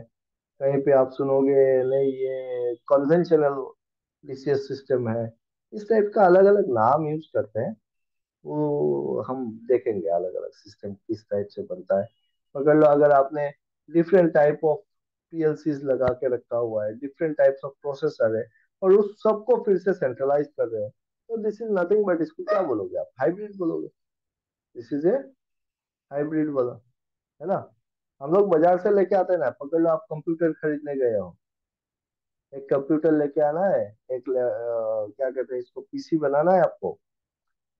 कहीं पे आप सुनोगे नहीं, ये कन्वेंशनल डीसीएस सिस्टम है। इस टाइप का अलग अलग नाम यूज करते हैं। वो हम देखेंगे अलग अलग सिस्टम किस टाइप से बनता है। पकड़ लो, अगर आपने डिफरेंट टाइप ऑफ पीएलसीज लगा के रखा हुआ है, डिफरेंट टाइप्स ऑफ प्रोसेसर है, और उस सबको फिर से सेंट्रलाइज कर रहे हैं, तो दिस इज नथिंग बट, इसको क्या बोलोगे आप? हाइब्रिड बोलोगे। दिस इज ए हाइब्रिड बोला, है ना? हम लोग बाजार से लेके आते हैं ना, पकड़ लो आप कंप्यूटर खरीदने गए हो, एक कंप्यूटर लेके आना है, क्या कहते हैं इसको, पीसी बनाना है आपको।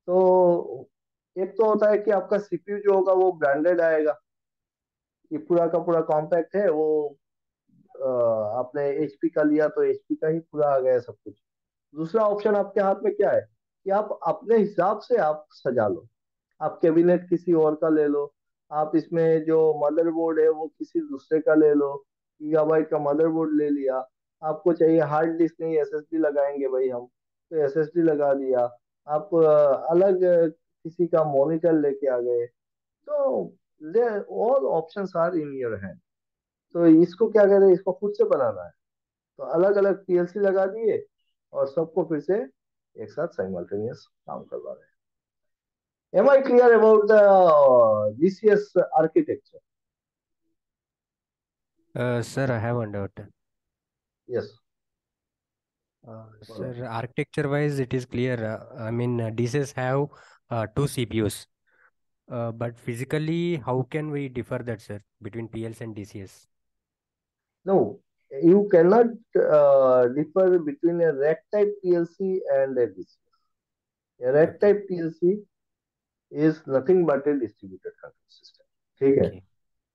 तो एक तो होता है कि आपका सीपीयू जो होगा वो ब्रांडेड आएगा, ये पूरा का पूरा कॉम्पैक्ट है वो। आपने एचपी का लिया तो एचपी का ही पूरा आ गया सब कुछ। दूसरा ऑप्शन आपके हाथ में क्या है, कि आप अपने हिसाब से आप सजा लो। आप कैबिनेट किसी और का ले लो, आप इसमें जो मदरबोर्ड है वो किसी दूसरे का ले लो, गीगाबाइट का मदरबोर्ड ले लिया। आपको चाहिए हार्ड डिस्क, नहीं एसएसडी लगाएंगे भाई हम, तो एसएसडी लगा दिया। आप अलग किसी का मॉनिटर लेके आ गए। तो they all options are in your hand. तो इसको क्या कहते हैं, इसको खुद से बनाना है। तो अलग अलग पीएलसी लगा दिए, और सबको फिर से एक साथ साइमल्टेनियस काम करवा रहे हैं। Am I clear about the DCS architecture? Sir I have understood. Yes, बोलो। Sir, architecture wise, it is clear. I mean, DCs have two CPUs. But physically, how can we differ that, sir, between PLC and DCS? No, you cannot differ between a rack type PLC and a DCS. A rack Okay. type PLC is nothing but a distributed control system. ठीक है, Okay.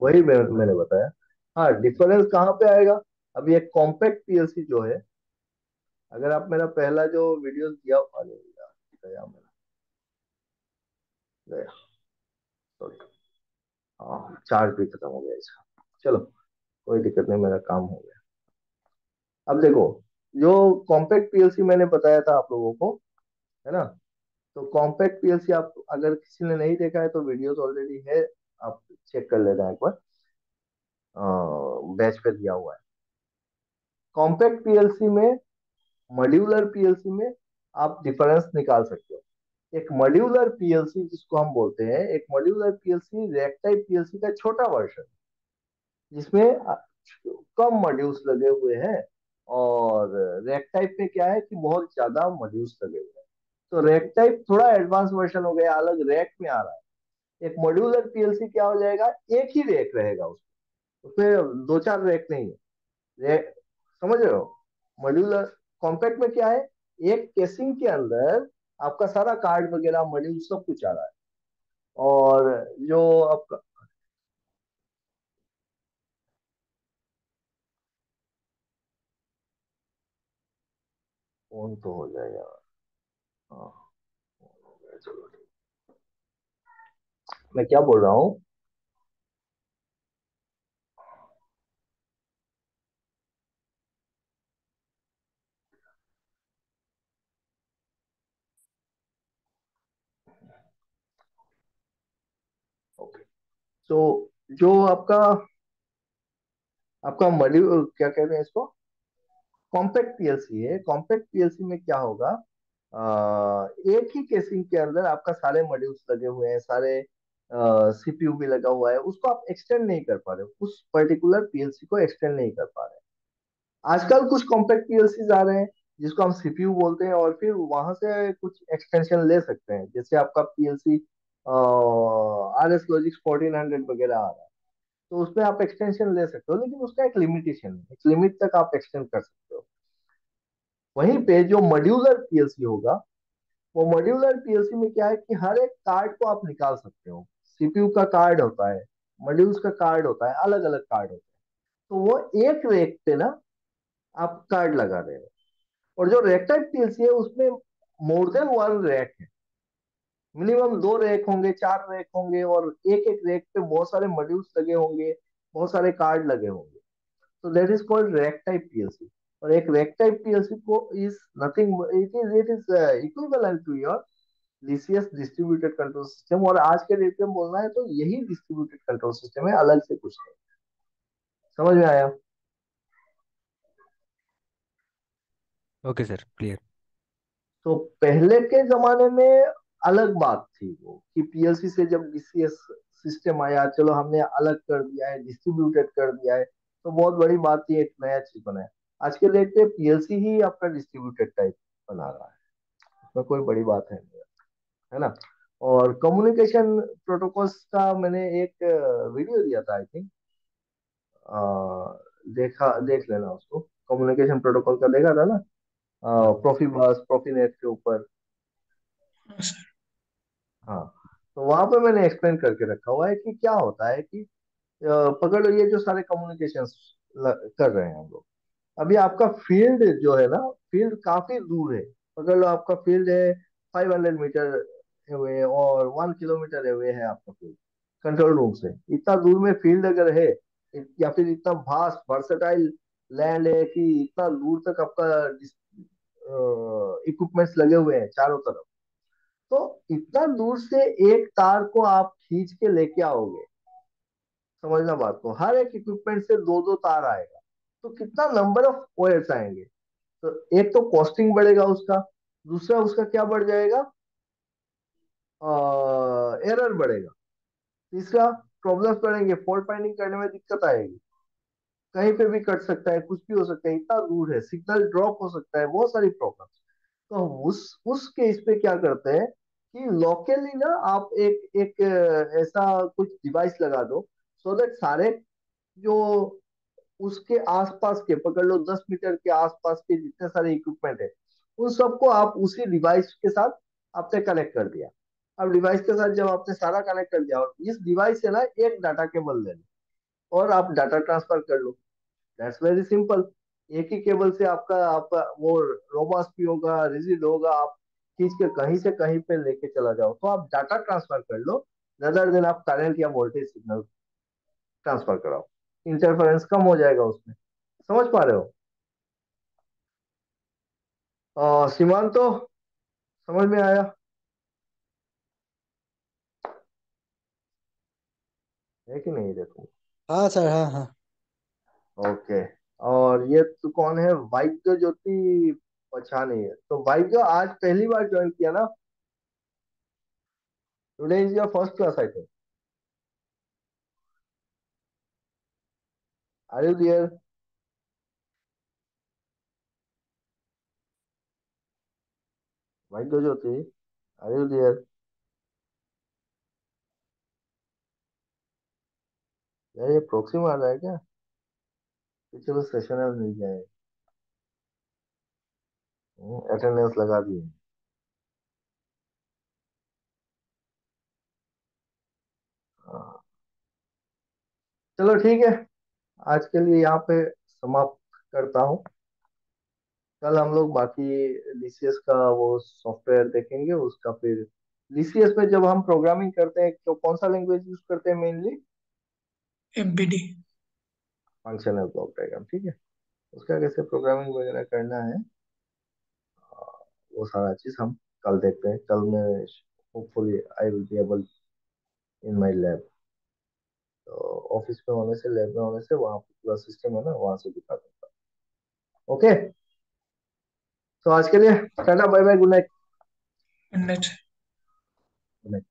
वही मैंने बताया। हाँ, difference कहाँ पे आएगा? अभी एक कॉम्पैक्ट पीएलसी जो है, अगर आप मेरा पहला जो वीडियो दिया, अरे यार गया मेरा, गया, सॉरी। हाँ, चार्ज भी खत्म हो गया इसका। चलो, कोई दिक्कत नहीं, मेरा काम हो गया। अब देखो, जो कॉम्पैक्ट पीएलसी मैंने बताया था आप लोगों को, है ना? तो कॉम्पैक्ट पीएलसी, आप अगर किसी ने नहीं देखा है तो वीडियोस ऑलरेडी है, आप चेक कर लेना एक बार, बैच पे दिया हुआ है। कॉम्पैक्ट पीएलसी में, मॉड्यूलर पीएलसी में आप डिफरेंस निकाल सकते हो। एक मॉड्यूलर पीएलसी जिसको हम बोलते हैं, एक modular PLC rack type PLC का छोटा वर्जन, जिसमें कम मॉड्यूल्स लगे हुए हैं। और रैक टाइप में क्या है कि बहुत ज्यादा मॉड्यूल्स लगे हुए हैं। तो रैक टाइप थोड़ा एडवांस वर्जन हो गया, अलग रैक में आ रहा है। एक मॉड्यूलर पीएलसी क्या हो जाएगा, एक ही रैक रहेगा उसमें, उसमें दो चार रैक नहीं है। रैक, समझ रहे हो? मॉड्यूलर कॉम्पैक्ट में क्या है, एक केसिंग के अंदर आपका सारा कार्ड वगैरह मॉड्यूल सब कुछ आ रहा है। और जो आपका फोन तो हो जाएगा। हाँ, चलो ठीक। मैं क्या बोल रहा हूँ? ओके, तो जो आपका आपका मॉड्यूल क्या कहते हैं इसको, कॉम्पैक्ट पीएलसी है। कॉम्पैक्ट पीएलसी में क्या होगा, एक ही केसिंग के अंदर आपका सारे मॉड्यूल्स लगे हुए हैं, सारे सीपीयू भी लगा हुआ है, उसको आप एक्सटेंड नहीं कर पा रहे हो, उस पर्टिकुलर पीएलसी को एक्सटेंड नहीं कर पा रहे हैं। आजकल कुछ कॉम्पैक्ट पीएलसी आ रहे हैं जिसको हम सीपीयू बोलते हैं, और फिर वहां से कुछ एक्सटेंशन ले सकते हैं, जैसे आपका पीएलसी आर एस लॉजिक्स 1400 वगैरह आ रहा है। तो उसमें आप एक्सटेंशन ले सकते हो, लेकिन उसका एक लिमिटेशन है, एक लिमिट तक आप एक्सटेंड कर सकते हो। वहीं पे जो मॉड्यूलर पीएलसी होगा, वो मॉड्यूलर पीएलसी में क्या है कि हर एक कार्ड को आप निकाल सकते हो। सीपीयू का कार्ड होता है, मॉड्यूल्स का कार्ड होता है, अलग अलग कार्ड होता है। तो वो एक रेक पे ना आप कार्ड लगा रहे हो। और जो रैक टाइप पीएलसी है उसमें मोर देन वन रैक है, मिनिमम दो रैक होंगे, चार रैक होंगे, और एक एक रैक पे बहुत सारे मॉड्यूल्स लगे होंगे, बहुत सारे कार्ड लगे होंगे। तो that is called rack type PLC. और एक रैक टाइप पीएलसी को is nothing, it is equivalent to your DCS, distributed control system. और आज के डेट में बोलना है तो यही डिस्ट्रीब्यूटेड कंट्रोल सिस्टम है, अलग से कुछ नहीं। समझ में आया? Okay, sir. Clear. तो पहले के जमाने में अलग बात थी वो, कि पीएलसी से जब डीसीएस सिस्टम आया, चलो हमने अलग कर दिया है, डिस्ट्रीब्यूटेड कर दिया है, तो बहुत बड़ी बात थी, एक नया चीज बनाया। आज के डेट पे पीएलसी ही आपका डिस्ट्रीब्यूटेड टाइप बना रहा है, उसमें कोई बड़ी बात है नहीं, है ना? और कम्युनिकेशन प्रोटोकॉल्स का मैंने एक वीडियो दिया था, आई थिंक, देखा, देख लेना उसको। कम्युनिकेशन प्रोटोकॉल का देखा था ना, हाँ. प्रोफीबस प्रोफीनेट के ऊपर। हाँ सर। हाँ, तो वहां पे मैंने एक्सप्लेन करके रखा हुआ है कि क्या होता है कि पकड़ लो, ये जो सारे कम्युनिकेशन कर रहे हैं हम लोग, अभी आपका फील्ड जो है ना, फील्ड काफी दूर है। पकड़ लो आपका फील्ड है 500 मीटर हुए, और 1 किलोमीटर हुए है आपका फील्ड कंट्रोल रूम से। इतना दूर में फील्ड अगर है, या फिर इतना भास्ट वर्सेटाइल लैंड है कि इतना दूर तक आपका इक्विपमेंट्स लगे हुए हैं चारों तरफ, तो इतना दूर से एक तार को आप खींच के लेके आओगे, समझना बात को, हर एक इक्विपमेंट से दो दो तार आएगा, तो कितना नंबर ऑफ वायर्स आएंगे। तो एक तो कॉस्टिंग बढ़ेगा उसका, दूसरा उसका क्या बढ़ जाएगा, एरर बढ़ेगा, तीसरा प्रॉब्लम्स बढ़ेंगे, फॉल्ट फाइंडिंग करने में दिक्कत आएगी, कहीं पे भी कट सकता है, कुछ भी हो सकता है, इतना दूर है, सिग्नल ड्रॉप हो सकता है, बहुत सारी प्रॉब्लम्स। तो उस केस पे क्या करते हैं कि लोकली ना आप एक एक ऐसा कुछ डिवाइस लगा दो, सो दैट सारे जो उसके आसपास के, पकड़ लो 10 मीटर के आसपास के जितने सारे इक्विपमेंट है, उन सबको आप उसी डिवाइस के साथ आपने कनेक्ट कर दिया। अब डिवाइस के साथ जब आपने सारा कनेक्ट कर दिया, और इस डिवाइस से ना एक डाटा केबल ले लो और आप डाटा ट्रांसफर कर लो। That's very simple. एक ही केबल से आपका वो रोबास्ट भी होगा, रिजिड होगा, आप खींच के कहीं से कहीं पे लेके चला जाओ तो आप डाटा ट्रांसफर कर लो, रदर देन आप करंट या वोल्टेज सिग्नल ट्रांसफर कराओ। इंटरफेरेंस कम हो जाएगा उसमें। समझ पा रहे हो? सीमांत तो समझ में आया है कि नहीं? देखो। हाँ सर, हाँ हाँ। ओके। और ये तो कौन है? वाइद्य ज्योति पछानी है। तो वाइद्य आज पहली बार ज्वाइन किया ना? Today is your first class I think. Are you there? Vaidya Jyoti, are you there? यार ये प्रॉक्सी मार रहा है क्या? पीछे तो सेशन है, मिल जाए। अटेंडेंस लगा दिए। हाँ, चलो ठीक है। आज के लिए यहाँ पे समाप्त करता हूँ। कल हम लोग बाकी डीसीएस का वो सॉफ्टवेयर देखेंगे, उसका फिर डीसीएस में जब हम प्रोग्रामिंग करते हैं तो कौन सा लैंग्वेज यूज करते हैं mainly? MBD. Functional block diagram, ठीक है। उसका कैसे प्रोग्रामिंग वगैरह करना है, वो सारा चीज हम कल देखते हैं। कल मैं hopefully I will be able in my lab. तो ऑफिस में होने से, लैब में होने से, वहाँ पूरा सिस्टम है ना, वहां से दिखा दूंगा। ओके। तो आज के लिए टाटा, bye bye, good night. Net.